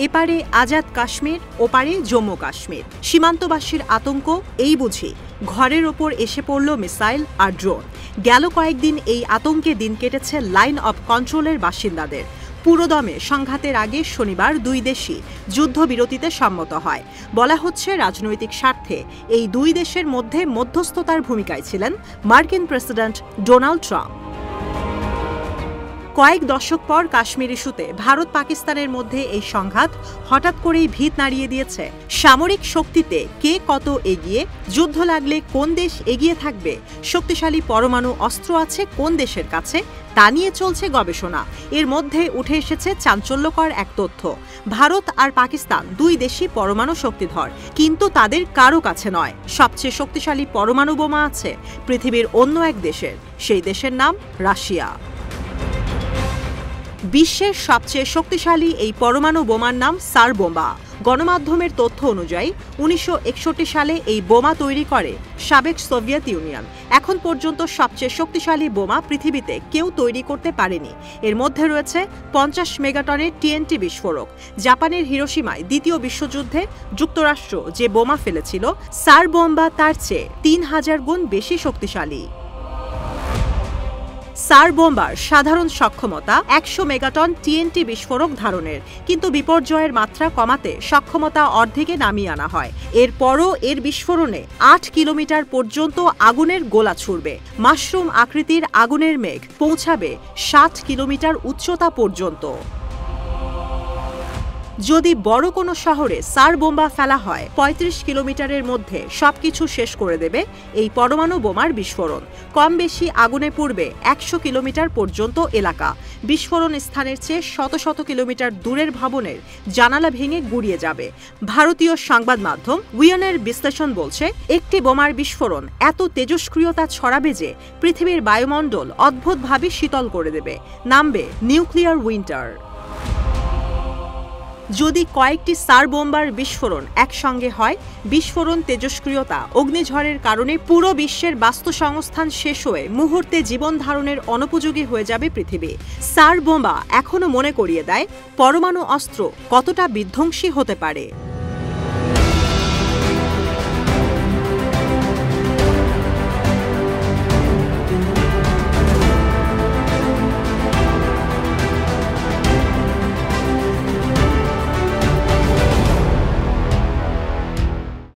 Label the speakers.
Speaker 1: এপারে আজাদ কাশ্মীর, ওপারে জম্মু কাশ্মীর। সীমান্তবাসীর আতঙ্ক এই বুঝি ঘরের ওপর এসে পড়ল মিসাইল আর ড্রোন। গেল কয়েকদিন এই আতঙ্কে দিন কেটেছে লাইন অব কন্ট্রোলের বাসিন্দাদের। পুরোদমে সংঘাতের আগে শনিবার দুই দেশই যুদ্ধবিরতিতে সম্মত হয়। বলা হচ্ছে রাজনৈতিক স্বার্থে এই দুই দেশের মধ্যে মধ্যস্থতার ভূমিকায় ছিলেন মার্কিন প্রেসিডেন্ট ডোনাল্ড ট্রাম্প। কয়েক দশক পর কাশ্মীর ইস্যুতে ভারত পাকিস্তানের মধ্যে এই সংঘাত হঠাৎ করেই ভিত নাড়িয়ে দিয়েছে। সামরিক শক্তিতে কে কত এগিয়ে, যুদ্ধ লাগলে কোন দেশ এগিয়ে থাকবে, শক্তিশালী পরমাণু অস্ত্র আছে কোন দেশের কাছে, তা নিয়ে চলছে গবেষণা। এর মধ্যে উঠে এসেছে চাঞ্চল্যকর এক তথ্য। ভারত আর পাকিস্তান দুই দেশই পরমাণু শক্তিধর, কিন্তু তাদের কারো কাছে নয়। সবচেয়ে শক্তিশালী পরমাণু বোমা আছে পৃথিবীর অন্য এক দেশের, সেই দেশের নাম রাশিয়া। বিশ্বের সবচেয়ে শক্তিশালী এই পরমাণু বোমার নাম সার বোমা। গণমাধ্যমের তথ্য অনুযায়ী 1961 সালে এই বোমা তৈরি করে সাবেক সোভিয়েত ইউনিয়ন। এখন পর্যন্ত সবচেয়ে শক্তিশালী বোমা পৃথিবীতে কেউ তৈরি করতে পারেনি। এর মধ্যে রয়েছে 50 মেগাটনের TNT বিস্ফোরক। জাপানের হিরোশিমায় দ্বিতীয় বিশ্বযুদ্ধে যুক্তরাষ্ট্র যে বোমা ফেলেছিল, সার বোমা তার চেয়ে 3000 গুণ বেশি শক্তিশালী। সার বোমার সাধারণ সক্ষমতা 100 মেগাটন TNT বিস্ফোরক ধারণের, কিন্তু বিপর্যয়ের মাত্রা কমাতে সক্ষমতা অর্ধেকে নামিয়ে আনা হয়। এরপরও এর বিস্ফোরণে 8 কিলোমিটার পর্যন্ত আগুনের গোলা ছুড়বে। মাশরুম আকৃতির আগুনের মেঘ পৌঁছাবে 60 কিলোমিটার উচ্চতা পর্যন্ত। যদি বড় কোনো শহরে সার বোমা ফেলা হয়, 35 কিলোমিটারের মধ্যে সবকিছু শেষ করে দেবে এই পরমাণু বোমার বিস্ফোরণ। কম বেশি আগুনে পুড়বে 100 কিলোমিটার পর্যন্ত এলাকা। বিস্ফোরণ স্থানের চেয়ে শত শত কিলোমিটার দূরের ভবনের জানালা ভেঙে গুড়িয়ে যাবে। ভারতীয় সংবাদ মাধ্যম উইয়নের বিশ্লেষণ বলছে, একটি বোমার বিস্ফোরণ এত তেজস্ক্রিয়তা ছড়াবে যে পৃথিবীর বায়ুমণ্ডল অদ্ভুতভাবে শীতল করে দেবে। নামবে নিউক্লিয়ার উইন্টার। যদি কয়েকটি সার বোমার বিস্ফোরণ একসঙ্গে হয়, বিস্ফোরণ তেজস্ক্রিয়তা অগ্নিঝড়ের কারণে পুরো বিশ্বের বাস্তুসংস্থান শেষ হয়ে মুহূর্তে জীবন ধারণের অনুপযোগী হয়ে যাবে পৃথিবী। সার বোমা এখনো মনে করিয়ে দেয় পরমাণু অস্ত্র কতটা বিধ্বংসী হতে পারে।